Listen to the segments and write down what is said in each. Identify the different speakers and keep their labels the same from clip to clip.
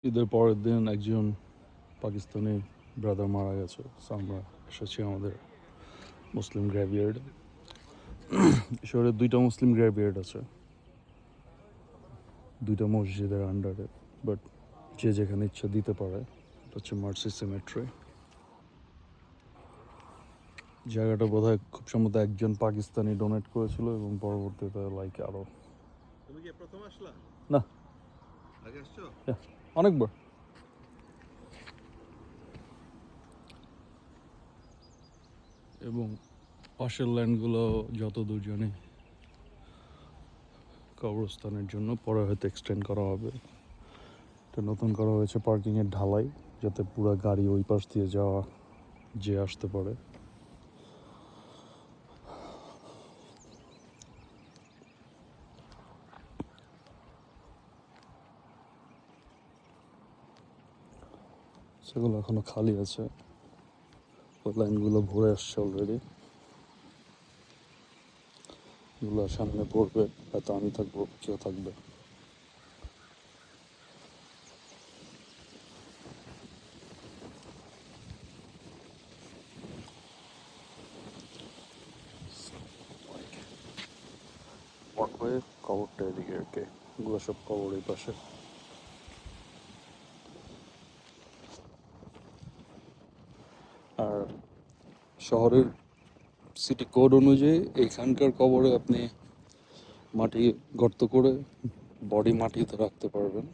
Speaker 1: ঈদের পরের দিন একজন পাকিস্তানি ব্রাদার মারা গেছে, সো আমরা এসেছি আমাদের মুসলিম গ্র্যাভিয়ার্ড। শহরে 2টা মুসলিম গ্র্যাভিয়ার্ড আছে, 2টা মসজিদের আন্ডারে, বাট যে যেখানে ইচ্ছা দিতে পারে। এটা হচ্ছে মার্সি সিমেট্রি। জায়গাটা বোধহয় খুব সম্ভবত একজন পাকিস্তানি ডোনেট করেছিল এবং পরবর্তীতে লাইক আরো।
Speaker 2: তুমি কি প্রথম আসলা?
Speaker 1: না,
Speaker 2: আগে আসছো?
Speaker 1: অনেকবার। এবং পাশের ল্যান্ডগুলো যতদূর জানি কবরস্থানের জন্য, পরে হয়তো এক্সটেন্ড করা হবে। এটা নতুন করা হয়েছে পার্কিংয়ের ঢালাই, যাতে পুরো গাড়ি ওই পাশ দিয়ে যে আসতে পারে। সেগুলো এখনো খালি আছে, ওই লাইনগুলো ভরে আসছে অলরেডি। এগুলো সামনে পড়বে, হয়তো আমি থাকবো, কেউ থাকবে। ওয়াকওয়ে, কবরটা এদিকে আর কি, এগুলো সব কবর এই পাশে। আর শহরের সিটি কোড অনুযায়ী এইখানকার কবরে আপনি মাটি গর্ত করে বডি মাটিতে রাখতে পারবেন,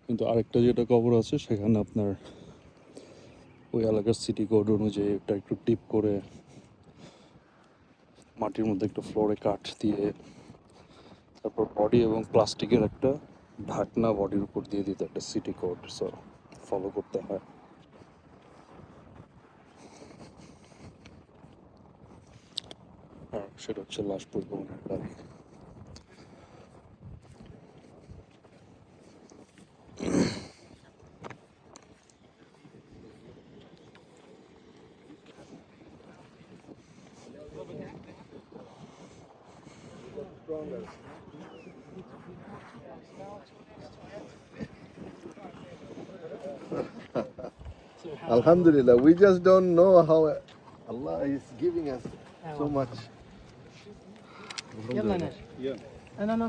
Speaker 1: কিন্তু আরেকটা যেটা কবর আছে সেখানে আপনার ওই এলাকার সিটি কোড অনুযায়ী এটা একটু ডিপ করে মাটির মধ্যে একটু ফ্লোরে কাঠ দিয়ে তারপর বডি এবং প্লাস্টিকের একটা ঢাকনা বডির উপর দিয়ে দিতে একটা সিটি কোড, সো ফলো করতে হয়। আর সেটা হচ্ছে লাশ পরিবহনের গাড়ি।
Speaker 2: Alhamdulillah, we just don't know how Allah is giving us so much.
Speaker 3: يلا ناس.
Speaker 2: Yeah.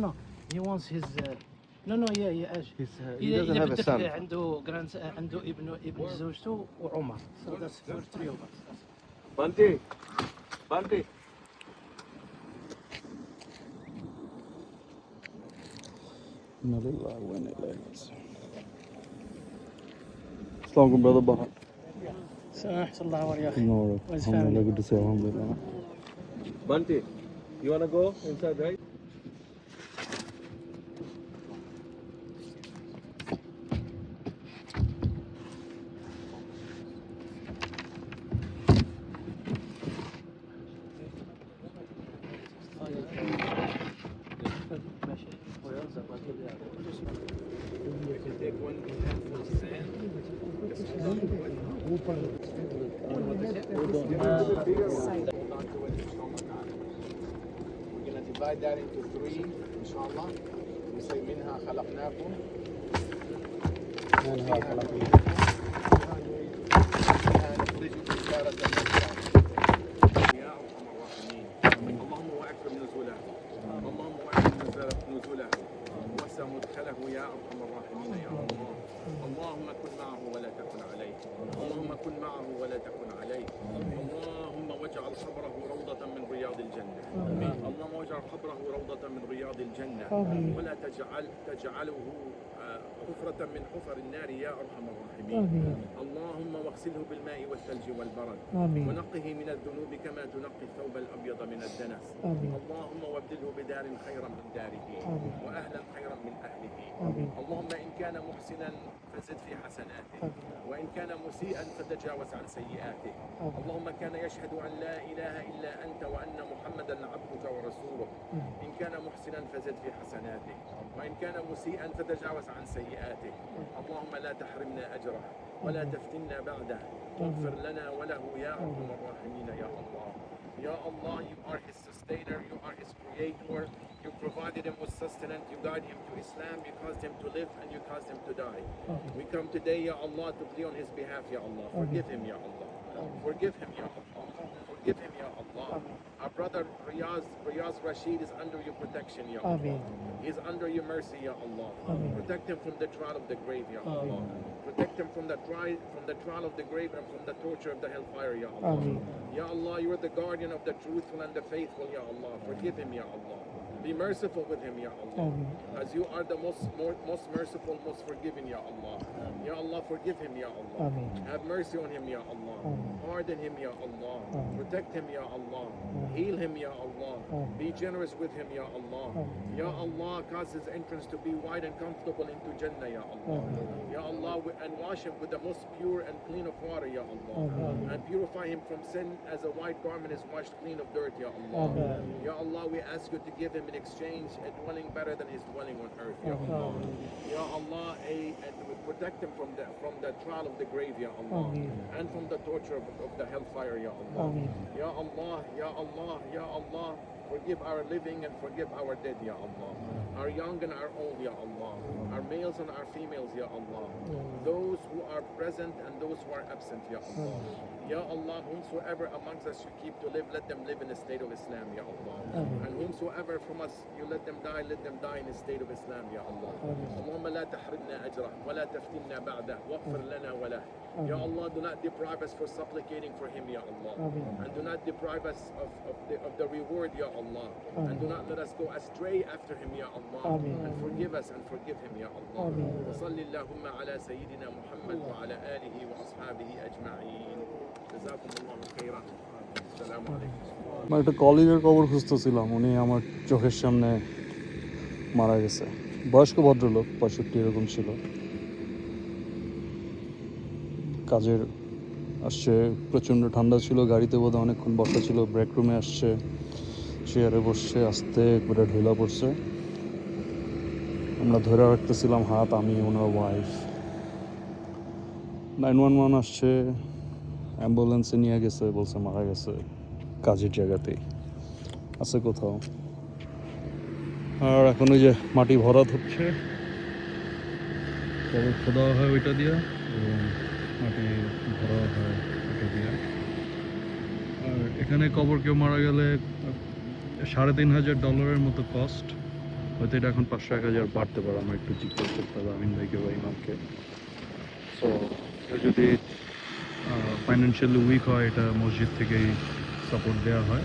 Speaker 3: No. He wants his no yeah ايش
Speaker 2: He doesn't have a son.
Speaker 3: عنده عنده ابن زوجته وعمر. So that's for 3 of us.
Speaker 2: Banti.
Speaker 1: Assalamualaikum, brother Baha.
Speaker 3: سامح الله وياك.
Speaker 1: No,
Speaker 3: Where's
Speaker 1: alhamdulillah,
Speaker 3: family?
Speaker 1: good to say alhamdulillah.
Speaker 2: Banti, you wanna go inside, right? We're gonna divide that into 3, inshallah. We say منها خلقناكم. منها نخرجكم تارة أخرى. يا أرحم الراحمين. اللهم وأكرم نزله. اللهم وأكرم نزله. وسع مدخله يا أرحم الراحمين يا الله. اللهم كن معه ولا تكن عليه. اللهم كن معه ولا تكن عليه. اللهم واجعل قبره روضة من رياض الجنة. اللهم واجعل قبره روضة من رياض الجنة. ولا تجعله حفرة من حفر النار يا أرحم الراحمين. اللهم واغسله بالماء والثلج والبرد. ونقه من الذنوب كما تنقي الثوب الأبيض من الدنس. اللهم وابدله بدار خيرا من داره. وأهلا خيرا من أهله. اللهم إن كان محسنا فزد في حسناته، وإن كان مسيئا فتجاوز عن سيئاته. اللهم كان يشهد أن لا إله إلا أنت وأن محمدا عبدك ورسولك. إن كان محسنا فزد في حسناته، وإن كان مسيئا فتجاوز عن سيئاته. اللهم لا تحرمنا أجره ولا تفتنا بعده، واغفر لنا وله يا أرحم الراحمين يا الله. Ya Allah, you are his sustainer, you are his creator. You provided him with sustenance, you guide him to Islam, you caused him to live, and you caused him to die. We come today, Ya Allah, to plead on his behalf, Ya Allah. Forgive him, Ya Allah. Forgive him, Ya Allah. Forgive him, Ya Allah. Our brother Riyaz Rashid is under your protection, Ya Allah. He's under your mercy, Ya Allah. Protect him from the trial of the grave, Ya Allah. Protect him from the trial of the grave and from the torture of the hellfire, Ya Allah. Ya Allah, you are the guardian of the truthful and the faithful, Ya Allah. Forgive him, Ya Allah. Be merciful with him, Ya Allah. As you are the most merciful, most forgiving, Ya Allah. Ya Allah, forgive him, Ya Allah. Have mercy on him, Ya Allah. Pardon him, Ya Allah. Protect him, Ya Allah. Heal him, Ya Allah. Be generous with him, Ya Allah. Ya Allah, cause his entrance to be wide and comfortable into Jannah, Ya Allah. Ya Allah, and wash him with the most pure and clean of water, Ya Allah. And purify him from sin as a white garment is washed clean of dirt, Ya Allah. Ya Allah, we ask you to give him in exchange a dwelling better than his dwelling on earth, Ya Allah. Ya Allah, and protect him from the trial of the grave, Ya Allah. And from the torture of the hellfire, Ya Allah. Ya Allah, Ya Allah, Ya Allah. Forgive our living and forgive our dead, Ya Allah. Our young and our old, Ya Allah. Our males and our females, Ya Allah. Those who are present and those who are absent, Ya Allah. Ya Allah, whomsoever amongst us you keep to live, let them live in a state of Islam, Ya Allah. And whomsoever from us you let them die in a state of Islam, Ya Allah. Allahumma la tahrimna ajrah, wa la taftinna ba'dah, waghfir lana wa lah. Ya Allah, do not deprive us for supplicating for him, Ya Allah. And do not deprive us of the reward, Ya Allah. And do not let us go astray after him, Ya Allah. And forgive us and forgive him, Ya Allah. وصل اللهم على سيدنا محمد وعلى آله وأصحابه أجمعين. جزاكم الله خيرا. السلام عليكم.
Speaker 1: আমার একটা কলিগের কবর খুঁজতেছিলাম, উনি আমার চোখের সামনে মারা গেছে। বয়স্ক ভদ্রলোক, 65 এরকম ছিল। কাজের আসছে, প্রচণ্ড ঠান্ডা ছিল, গাড়িতে বোধহয় অনেকক্ষণ বসা ছিল, ব্রেক রুমে আসছে, চেয়ারে বসছে, আস্তে করে ঢিলা পড়ছে। আমরা ধরে রাখতেছিলাম হাত, আমি, ওনার ওয়াইফ। 911 আসছে, অ্যাম্বুলেন্সে নিয়ে গেছে, বলছে মারা গেছে কাজের জায়গাতেই, আছে কোথাও। আর এখন ওই যে মাটি ভরাট হচ্ছে, কবর খোদা হয় ওইটা দিয়ে এবং মাটি ভরা হয় ওইটা দিয়ে। আর এখানে কবর কেউ মারা গেলে $3,500 মতো কস্ট, হয়তো এটা এখন 500-1000 বাড়তে পারে। আমার একটু জিজ্ঞেস করতে হবে আমিন ভাইকে বা ইমামকে। সো যদি ফাইন্যান্সিয়ালি উইক হয়, এটা মসজিদ থেকেই সাপোর্ট দেওয়া হয়।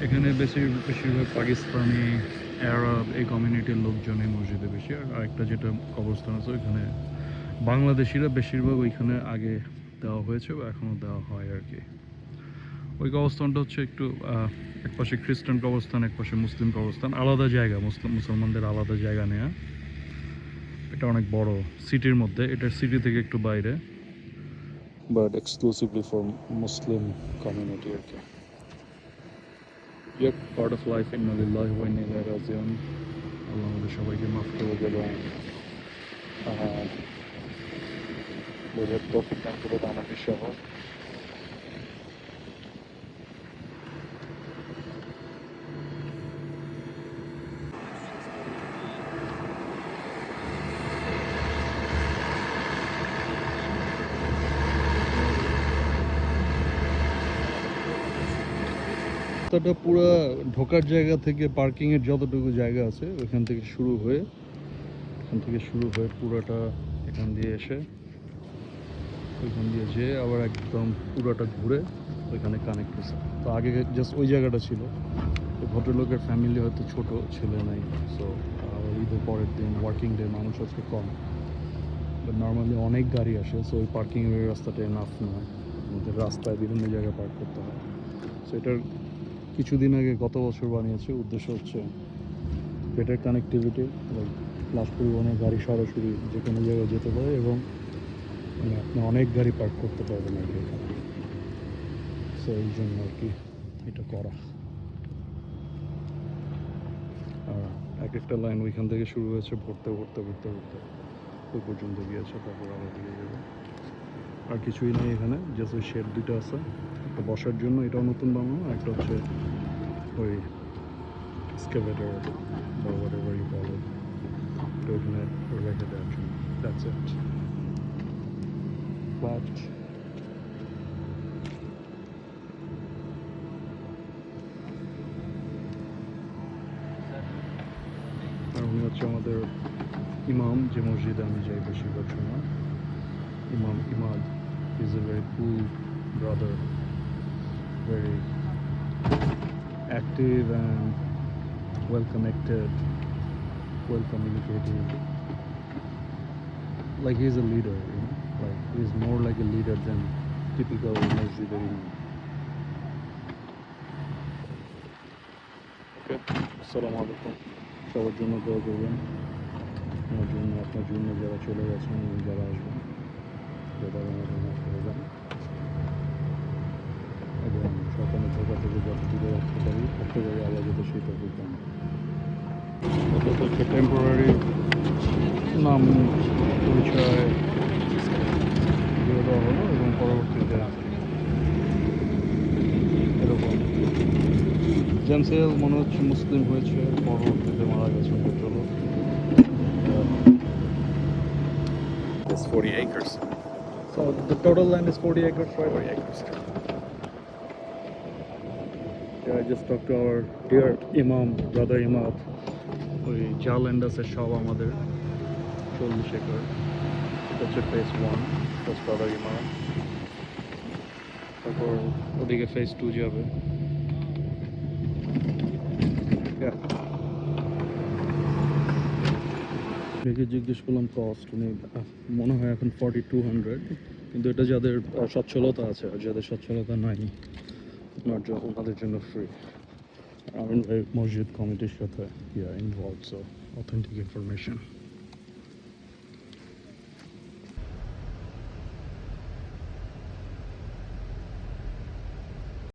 Speaker 1: এখানে বেশিরভাগ পাকিস্তানি, আরব এই কমিউনিটির লোকজন এই মসজিদে বেশি। আর আরেকটা যেটা কবরস্থান আছে ওইখানে বাংলাদেশিরা বেশিরভাগ ওইখানে আগে দেওয়া হয়েছে বা এখনও দেওয়া হয় আর কি। ওই কবরস্থানটা হচ্ছে একটু এক পাশে খ্রিস্টান কবরস্থান, এক পাশে মুসলিম কবরস্থান, আলাদা জায়গা, মুসলমানদের আলাদা জায়গা নেয়া। এটা অনেক বড় সিটির মধ্যে, এটা সিটি থেকে একটু বাইরে, but exclusively for Muslim community আর কি। ইয়ে পার্ট অফ লাইফ, ইন্না লিল্লাহি ওয়া ইন্না ইলাইহি রাজিউন। আল্লাহ আমাদের সবাইকে মাফ করে দেবেন, বোঝার তৌফিক দান করে আমাদের সহ। রাস্তাটা পুরো ঢোকার জায়গা থেকে পার্কিংয়ের যতটুকু জায়গা আছে ওইখান থেকে শুরু হয়ে পুরোটা এখান দিয়ে এসে ওইখান দিয়ে যেয়ে আবার একদম পুরোটা ঘুরে ওইখানে কানেক্ট হয়েছে। তো আগে জাস্ট ওই জায়গাটা ছিল। তো ভদ্রলোকের ফ্যামিলি হয়তো ছোট, ছেলে নাই, সো ঈদের পরের দিন ওয়ার্কিং ডে, মানুষ আজকে কম, বাট নর্মালি অনেক গাড়ি আসে। সো ওই পার্কিংয়ের রাস্তাটা এনাফ নয়, আমাদের রাস্তায় বিভিন্ন জায়গায় পার্ক করতে হয়। সো এটার কিছুদিন আগে গত বছর বানিয়েছে, উদ্দেশ্য হচ্ছে বেটার কানেক্টিভিটি, লাশ পরিবহনের গাড়ি সরাসরি যে কোনো জায়গায় যেতে পারে এবং আপনি অনেক গাড়ি পার্ক করতে পারবেন আর কি এখানে। সো এই জন্য আর কি এটা করা। আর এক একটা লাইন ওইখান থেকে শুরু হয়েছে, ভরতে ওই পর্যন্ত গিয়েছে, তারপর আবার দিকে যাবে। আর কিছুই নেই এখানে, জাস্ট ওই শেড দুটো আছে একটা বসার জন্য, এটাও নতুন বানানো। একটা হচ্ছে ওই এক্সকেভেটর বা whatever you call it, তো ওখানে রেখে দেওয়ার জন্য, that's it. But আর উনি হচ্ছে আমাদের ইমাম, যে মসজিদে আমি যাই বেশিরভাগ সময়, ইমাম Imad. He's a very cool brother, very active and well connected, well communicating. Like he's a leader, you know? Like he's more like a leader than typical masjid imam. Okay, আসসালামু আলাইকুম. সবার জন্য দোয়া করবেন, আমার জন্য, আপনার জন্য, যারা চলে গেছেন এবং যারা আসবেন, যারা আমাদের মাফ করে দেন এবং সকালে ধোকা থেকে যত দূরে রাখতে পারি আল্লাহ যাতে সেই তৌফিক দেন. এটা হচ্ছে টেম্পোরারি নাম পরিচয় দিয়ে দেওয়া হলো এবং পরবর্তীতে এরকম জেমসেল মনে হচ্ছে মুসলিম হয়েছে, পরবর্তীতে মারা গেছে ভদ্রলোক.
Speaker 2: It's 40 acres.
Speaker 1: So the total land is 40 acres, right?
Speaker 2: 40 acres.
Speaker 1: Yeah, I just talked to our dear Imam, brother Imam. ওই যা ল্যান্ড আছে সব আমাদের 40 একর. এটা হচ্ছে ফেজ 1, ফার্স্ট ব্রাদার ইমাম. তারপর ওদিকে ফেজ 2 যাবে. দেখে জিজ্ঞেস করলাম কস্ট, উনি মনে হয় এখন 4200, কিন্তু এটা যাদের সচ্ছলতা আছে, আর যাদের সচ্ছলতা নাই ওনাদের জন্য ফ্রি. আমিন ভাই মসজিদ কমিটির সাথে ইনভলভ, সো অথেন্টিক ইনফরমেশন.